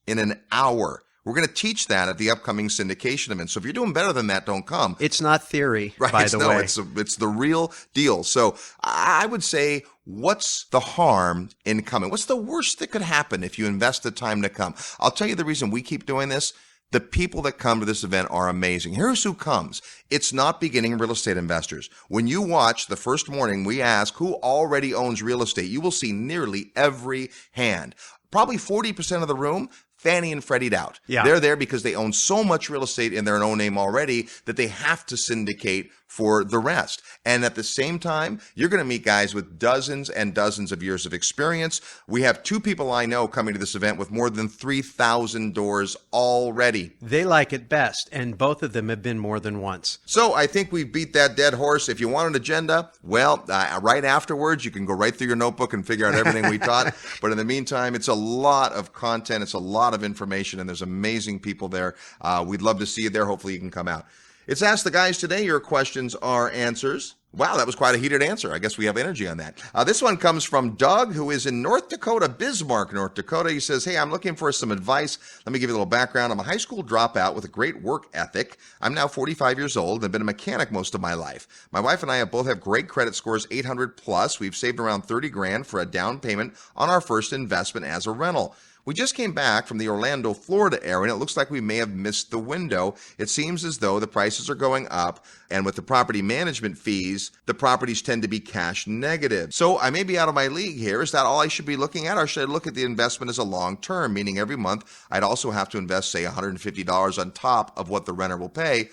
in an hour? We're going to teach that at the upcoming syndication event. So if you're doing better than that, don't come. It's not theory, right? By the way. It's the real deal. So I would say, what's the harm in coming? What's the worst that could happen if you invest the time to come? I'll tell you the reason we keep doing this. The people that come to this event are amazing. Here's who comes. It's not beginning real estate investors. When you watch the first morning, we ask who already owns real estate. You will see nearly every hand. Probably 40% of the room, Fannie and Freddie'd out. Yeah. They're there because they own so much real estate in their own name already that they have to syndicate for the rest. And at the same time, you're going to meet guys with dozens and dozens of years of experience. We have 2 people I know coming to this event with more than 3,000 doors already. They like it best, and both of them have been more than once. So I think we beat that dead horse. If you want an agenda, well, right afterwards, you can go right through your notebook and figure out everything we taught. But in the meantime, it's a lot of content. It's a lot of information, and there's amazing people there. We'd love to see you there. Hopefully you can come out. It's Ask the Guys today. Your questions are answers. Wow, that was quite a heated answer. I guess we have energy on that. This one comes from Doug, who is in North Dakota, Bismarck, North Dakota. He says, hey, I'm looking for some advice. Let me give you a little background. I'm a high school dropout with a great work ethic. I'm now 45 years old and have been a mechanic most of my life. My wife and I both have great credit scores, 800 plus. We've saved around 30 grand for a down payment on our first investment as a rental. We just came back from the Orlando, Florida area, and it looks like we may have missed the window. It seems as though the prices are going up, and with the property management fees, the properties tend to be cash negative. So I may be out of my league here. Is that all I should be looking at, or should I look at the investment as a long term, meaning every month I'd also have to invest, say, $150 on top of what the renter will pay?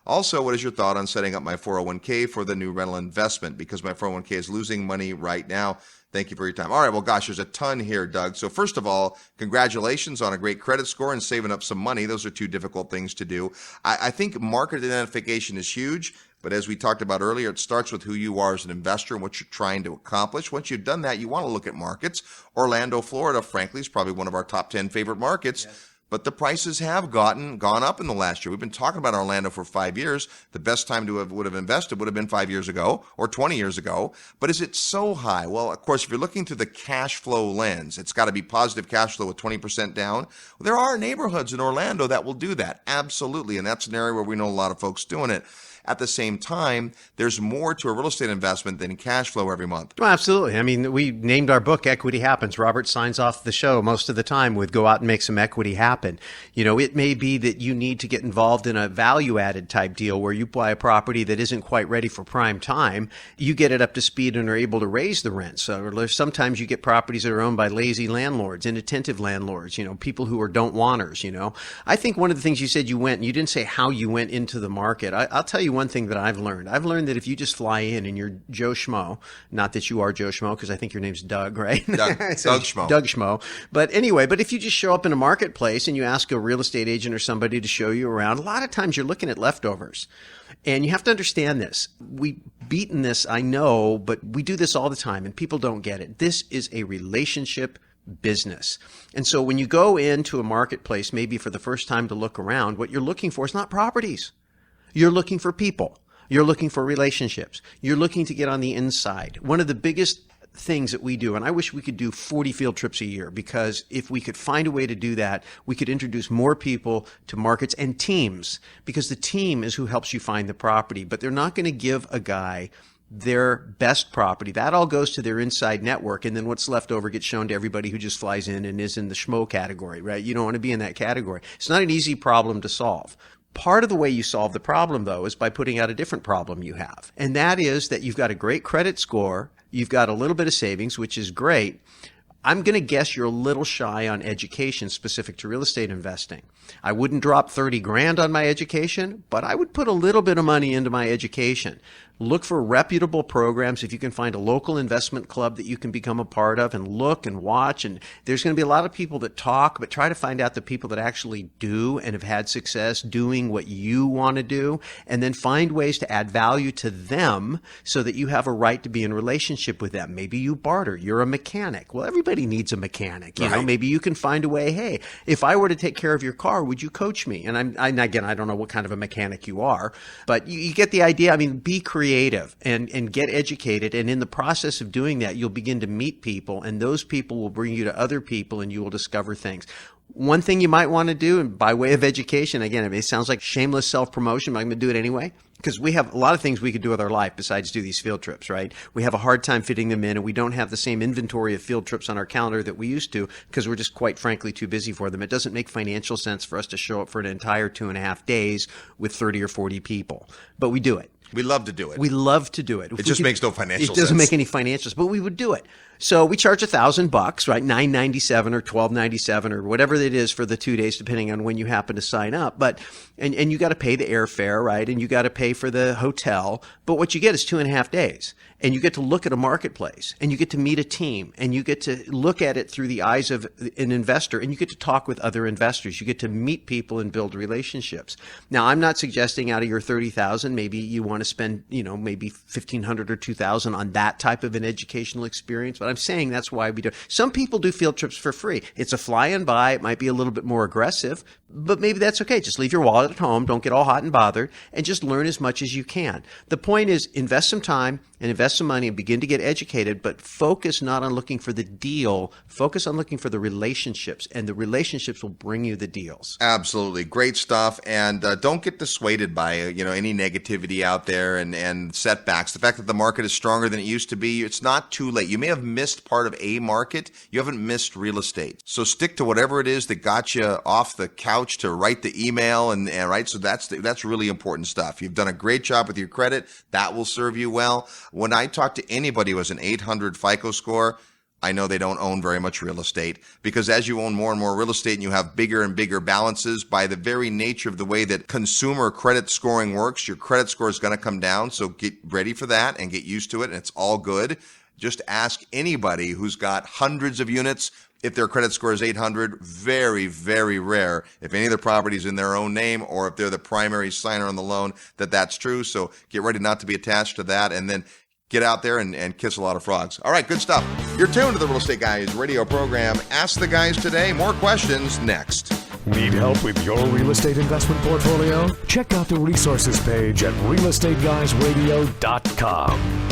Also, what is your thought on setting up my 401k for the new rental investment? Because my 401k is losing money right now. Thank you for your time. All right, well, gosh, there's a ton here, Doug. So first of all, congratulations on a great credit score and saving up some money. Those are two difficult things to do. I think market identification is huge. But as we talked about earlier, it starts with who you are as an investor and what you're trying to accomplish. Once you've done that, you want to look at markets. Orlando, Florida, frankly, is probably one of our top 10 favorite markets. Yes. But the prices have gone up in the last year. We've been talking about Orlando for 5 years. The best time to would have invested would have been 5 years ago or 20 years ago. But is it so high? Well, of course, if you're looking through the cash flow lens, it's got to be positive cash flow with 20% down. Well, there are neighborhoods in Orlando that will do that. Absolutely. And that's an area where we know a lot of folks doing it. At the same time, there's more to a real estate investment than cash flow every month. Well, absolutely. I mean, we named our book Equity Happens. Robert signs off the show most of the time with go out and make some equity happen. You know, it may be that you need to get involved in a value-added type deal where you buy a property that isn't quite ready for prime time. You get it up to speed and are able to raise the rent. So sometimes you get properties that are owned by lazy landlords, inattentive landlords, you know, people who are don't wanters, you know. I think one of the things you said you didn't say how you went into the market. I'll tell you one thing that I've learned that if you just fly in and you're Joe Schmo, not that you are Joe Schmo, because I think your name's Doug, right? Doug Schmo. Doug Schmo. But anyway, if you just show up in a marketplace and you ask a real estate agent or somebody to show you around, a lot of times you're looking at leftovers. And you have to understand this. We've beaten this, I know, but we do this all the time and people don't get it. This is a relationship business. And so when you go into a marketplace, maybe for the first time to look around, what you're looking for is not properties. You're looking for people. You're looking for relationships. You're looking to get on the inside. One of the biggest things that we do, and I wish we could do 40 field trips a year, because if we could find a way to do that, we could introduce more people to markets and teams, because the team is who helps you find the property. But they're not going to give a guy their best property. That all goes to their inside network, and then what's left over gets shown to everybody who just flies in and is in the schmo category, right? You don't want to be in that category. It's not an easy problem to solve. Part of the way you solve the problem, though, is by putting out a different problem you have. And that is that you've got a great credit score, you've got a little bit of savings, which is great. I'm going to guess you're a little shy on education specific to real estate investing. I wouldn't drop 30 grand on my education, but I would put a little bit of money into my education. Look for reputable programs. If you can find a local investment club that you can become a part of, and look and watch, and there's going to be a lot of people that talk, but try to find out the people that actually do and have had success doing what you want to do, and then find ways to add value to them so that you have a right to be in relationship with them. Maybe you barter. You're a mechanic. Well, everybody needs a mechanic. You know, maybe you can find a way, hey, if I were to take care of your car, would you coach me? And again, I don't know what kind of a mechanic you are, but you get the idea. I mean, be creative and get educated. And in the process of doing that, you'll begin to meet people, and those people will bring you to other people, and you will discover things. One thing you might want to do, and by way of education, again, it sounds like shameless self-promotion, but I'm going to do it anyway, because we have a lot of things we could do with our life besides do these field trips, right? We have a hard time fitting them in, and we don't have the same inventory of field trips on our calendar that we used to, because we're just quite frankly too busy for them. It doesn't make financial sense for us to show up for an entire 2.5 days with 30 or 40 people, but we do it. We love to do it. We love to do it. It just makes no financial sense. It doesn't make any financials, but we would do it. So we charge $1,000, right? $9.97 or $12.97 or whatever it is for the 2 days, depending on when you happen to sign up. But and you got to pay the airfare, right? And you got to pay for the hotel. But what you get is 2.5 days, and you get to look at a marketplace, and you get to meet a team, and you get to look at it through the eyes of an investor, and you get to talk with other investors. You get to meet people and build relationships. Now, I'm not suggesting out of your $30,000, maybe you want to spend, maybe $1,500 or $2,000 on that type of an educational experience. But I'm saying that's why we do. Some people do field trips for free. It's a fly and buy. It might be a little bit more aggressive, but maybe that's okay. Just leave your wallet at home. Don't get all hot and bothered, and just learn as much as you can. The point is, invest some time and invest some money and begin to get educated, but focus not on looking for the deal. Focus on looking for the relationships, and the relationships will bring you the deals. Absolutely. Great stuff. And don't get dissuaded by, any negativity out there and setbacks. The fact that the market is stronger than it used to be, it's not too late. You may have missed part of a market. You haven't missed real estate. So stick to whatever it is that got you off the couch to write the email and right. So that's really important stuff. You've done a great job with your credit. That will serve you well. When I talk to anybody who has an 800 FICO score, I know they don't own very much real estate, because as you own more and more real estate and you have bigger and bigger balances, by the very nature of the way that consumer credit scoring works, your credit score is going to come down. So get ready for that and get used to it. And it's all good. Just ask anybody who's got hundreds of units if their credit score is 800. Very, very rare, if any of the properties in their own name or if they're the primary signer on the loan, that's true. So get ready not to be attached to that, and then get out there and kiss a lot of frogs. All right, good stuff. You're tuned to the Real Estate Guys radio program. Ask the Guys today. More questions next. Need help with your real estate investment portfolio? Check out the resources page at realestateguysradio.com.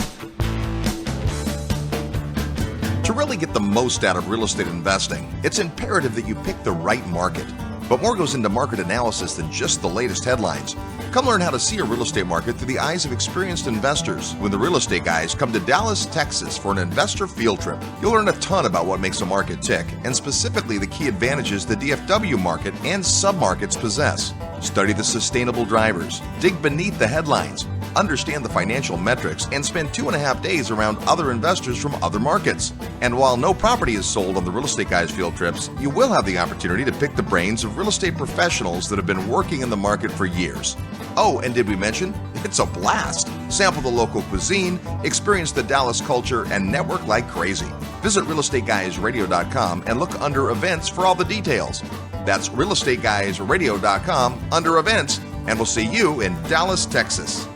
To really get the most out of real estate investing, it's imperative that you pick the right market. But more goes into market analysis than just the latest headlines. Come learn how to see a real estate market through the eyes of experienced investors when the Real Estate Guys come to Dallas, Texas for an investor field trip. You'll learn a ton about what makes a market tick, and specifically the key advantages the DFW market and submarkets possess. Study the sustainable drivers, dig beneath the headlines, understand the financial metrics, and spend 2.5 days around other investors from other markets. And while no property is sold on the Real Estate Guys field trips, you will have the opportunity to pick the brains of real estate professionals that have been working in the market for years. Oh, and did we mention? It's a blast. Sample the local cuisine, experience the Dallas culture, and network like crazy. Visit realestateguysradio.com and look under events for all the details. That's realestateguysradio.com under events, and we'll see you in Dallas, Texas.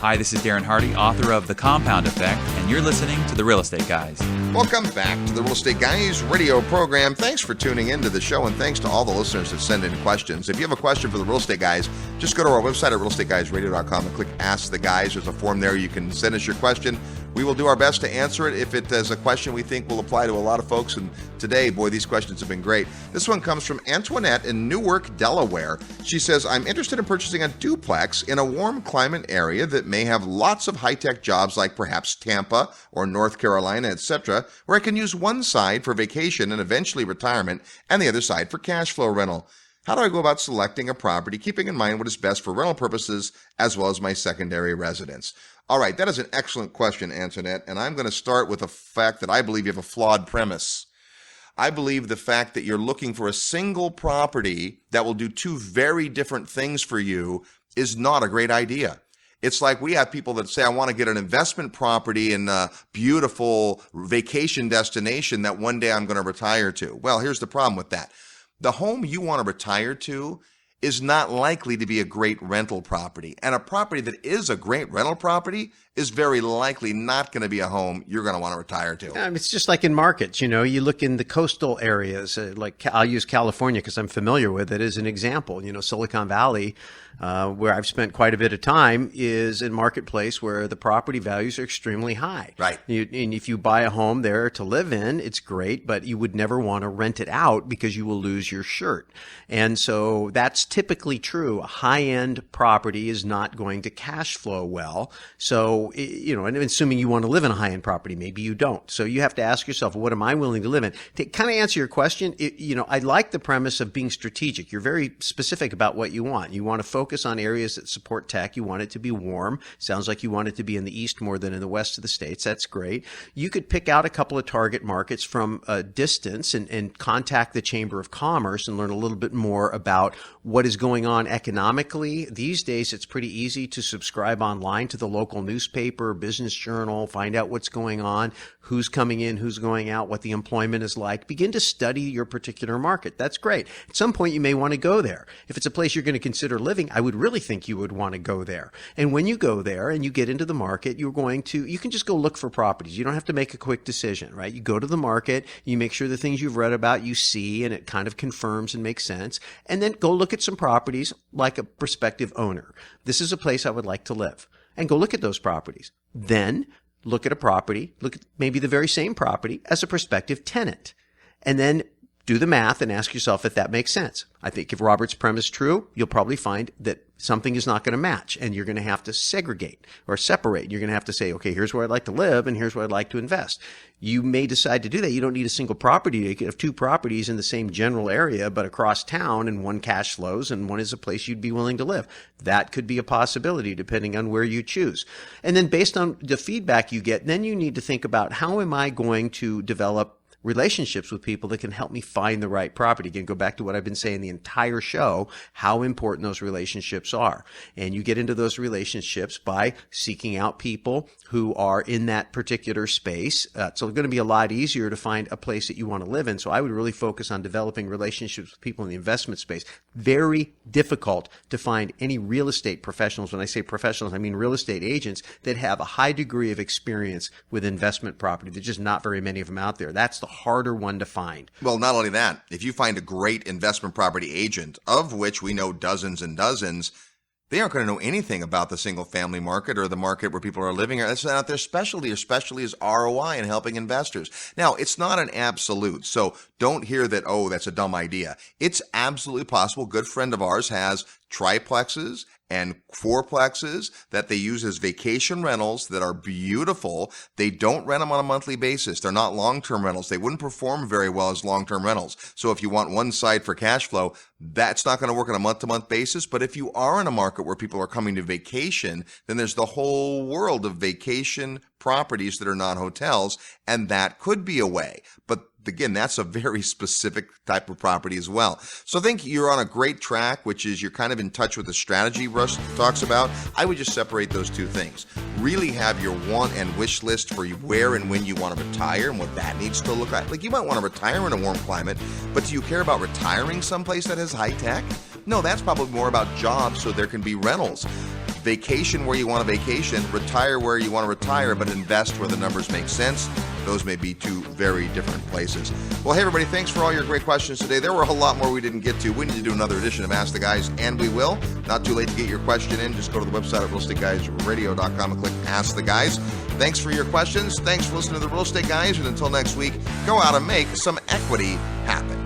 Hi, this is Darren Hardy, author of The Compound Effect, and you're listening to The Real Estate Guys. Welcome back to the Real Estate Guys radio program. Thanks for tuning into the show, and thanks to all the listeners that send in questions. If you have a question for the Real Estate Guys, just go to our website at realestateguysradio.com and click Ask the Guys. There's a form there. You can send us your question. We will do our best to answer it if it is a question we think will apply to a lot of folks. And today, boy, these questions have been great. This one comes from Antoinette in Newark, Delaware. She says, I'm interested in purchasing a duplex in a warm climate area that may have lots of high-tech jobs like perhaps Tampa or North Carolina, etc., where I can use one side for vacation and eventually retirement and the other side for cash flow rental. How do I go about selecting a property, keeping in mind what is best for rental purposes as well as my secondary residence? All right, that is an excellent question, Antoinette, and I'm going to start with the fact that I believe you have a flawed premise. I believe the fact that you're looking for a single property that will do two very different things for you is not a great idea. It's like we have people that say, I want to get an investment property in a beautiful vacation destination that one day I'm going to retire to. Well, here's the problem with that. The home you want to retire to is not likely to be a great rental property. And a property that is a great rental property is very likely not going to be a home you're going to want to retire to. It's just like in markets, you look in the coastal areas, like I'll use California because I'm familiar with it as an example. Silicon Valley, where I've spent quite a bit of time, is a marketplace where the property values are extremely high. Right. And if you buy a home there to live in, it's great, but you would never want to rent it out because you will lose your shirt. And so that's typically true. A high-end property is not going to cash flow well. So, and assuming you want to live in a high-end property, maybe you don't. So you have to ask yourself, what am I willing to live in? To kind of answer your question, I like the premise of being strategic. You're very specific about what you want. You want to focus on areas that support tech. You want it to be warm. Sounds like you want it to be in the east more than in the west of the states. That's great. You could pick out a couple of target markets from a distance and contact the Chamber of Commerce and learn a little bit more about what is going on economically. These days, it's pretty easy to subscribe online to the local newspaper, business journal, find out what's going on, who's coming in, who's going out, what the employment is like. Begin to study your particular market. That's great. At some point, you may want to go there. If it's a place you're going to consider living, I would really think you would want to go there. And when you go there and you get into the market, you can just go look for properties. You don't have to make a quick decision, right? You go to the market, you make sure the things you've read about you see and it kind of confirms and makes sense. And then go look at some properties like a prospective owner. This is a place I would like to live. And go look at those properties. Then look at a property, look at maybe the very same property as a prospective tenant. And then do the math and ask yourself if that makes sense. I think if Robert's premise is true, you'll probably find that something is not going to match, and you're going to have to segregate or separate. You're going to have to say, okay, here's where I'd like to live and here's where I'd like to invest. You may decide to do that. You don't need a single property. You could have two properties in the same general area, but across town, and one cash flows and one is a place you'd be willing to live. That could be a possibility depending on where you choose. And then based on the feedback you get, then you need to think about, how am I going to develop relationships with people that can help me find the right property. Again, go back to what I've been saying the entire show, how important those relationships are. And you get into those relationships by seeking out people who are in that particular space. So it's going to be a lot easier to find a place that you want to live in. So I would really focus on developing relationships with people in the investment space. Very difficult to find any real estate professionals. When I say professionals, I mean real estate agents that have a high degree of experience with investment property. There's just not very many of them out there. That's the harder one to find. Well, not only that, if you find a great investment property agent, of which we know dozens and dozens, they aren't going to know anything about the single family market or the market where people are living. That's not their specialty. Their specialty is ROI and helping investors. Now, it's not an absolute, so don't hear that, oh, that's a dumb idea. It's absolutely possible. A good friend of ours has triplexes and fourplexes that they use as vacation rentals that are beautiful. They don't rent them on a monthly basis. They're not long-term rentals. They wouldn't perform very well as long-term rentals. So if you want one side for cash flow, that's not going to work on a month-to-month basis. But if you are in a market where people are coming to vacation, then there's the whole world of vacation properties that are not hotels, and that could be a way. But again, that's a very specific type of property as well. So I think you're on a great track, which is you're kind of in touch with the strategy Russ talks about. I would just separate those two things. Really have your want and wish list for where and when you want to retire and what that needs to look like. Like, you might want to retire in a warm climate, but do you care about retiring someplace that has high tech? No, that's probably more about jobs so there can be rentals. Vacation where you want to vacation, retire where you want to retire, but invest where the numbers make sense. Those may be two very different places. Well, hey, everybody, thanks for all your great questions today. There were a lot more we didn't get to. We need to do another edition of Ask the Guys, and we will. Not too late to get your question in. Just go to the website at realestateguysradio.com and click Ask the Guys. Thanks for your questions. Thanks for listening to the Real Estate Guys, and until next week, go out and make some equity happen.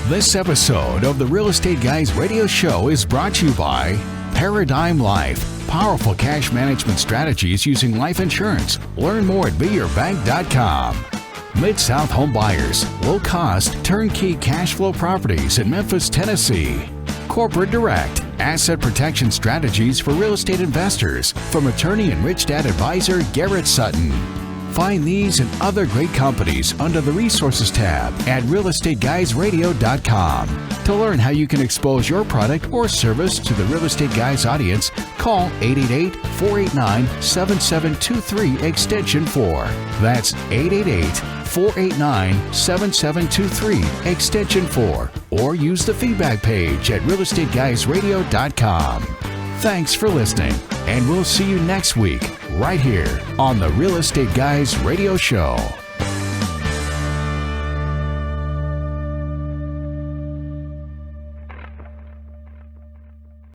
This episode of the Real Estate Guys radio show is brought to you by Paradigm Life. Powerful cash management strategies using life insurance. Learn more at beyourbank.com. Mid-South Home Buyers. Low-cost, turnkey cash flow properties in Memphis, Tennessee. Corporate Direct. Asset protection strategies for real estate investors. From attorney and rich dad advisor Garrett Sutton. Find these and other great companies under the Resources tab at realestateguysradio.com. To learn how you can expose your product or service to the Real Estate Guys audience, call 888-489-7723 extension 4. That's 888-489-7723 extension 4. Or use the feedback page at realestateguysradio.com. Thanks for listening, and we'll see you next week right here on the Real Estate Guys Radio Show.